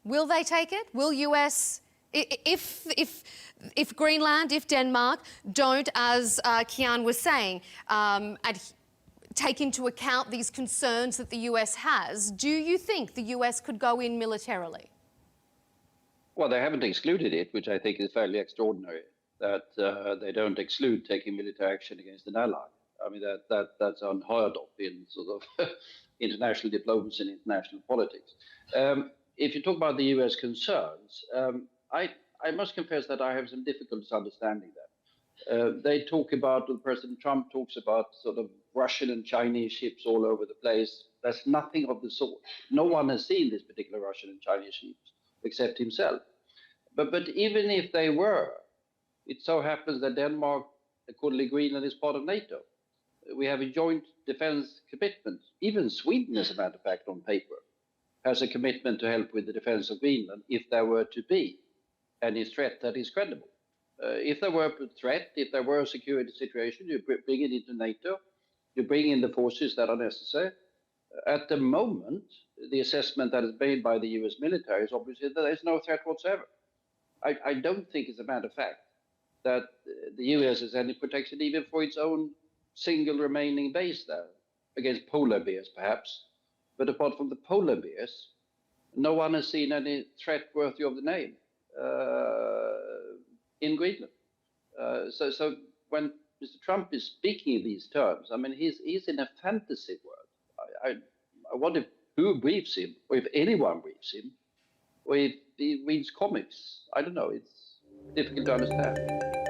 Will they take it? Will US, if Greenland, if Denmark don't, as Kian was saying, take into account these concerns that the US has, do you think the US could go in militarily? Well, they haven't excluded it, which I think is fairly extraordinary, that they don't exclude taking military action against an ally. I mean, that's unheard of in sort of international diplomacy and international politics. If you talk about the US concerns, I must confess that I have some difficulties understanding that. They talk about, President Trump talks about sort of Russian and Chinese ships all over the place. There's nothing of the sort. No one has seen this particular Russian and Chinese ships except himself. But even if they were, it so happens that Denmark, accordingly Greenland, is part of NATO. We have a joint defense commitment. Even Sweden, as a matter of fact, on paper, has a commitment to help with the defense of Greenland if there were to be any threat that is credible. If there were a threat, if there were a security situation, you bring it into NATO, you bring in the forces that are necessary. At the moment, the assessment that is made by the US military is obviously that there is no threat whatsoever. I don't think, as a matter of fact, that the US has any protection even for its own single remaining base there, against polar bears perhaps. But apart from the polar bears, no one has seen any threat worthy of the name in Greenland. So when Mr. Trump is speaking in these terms, I mean, he's in a fantasy world. I wonder who briefs him, or if anyone briefs him, or if he reads comics. I don't know. It's difficult to understand.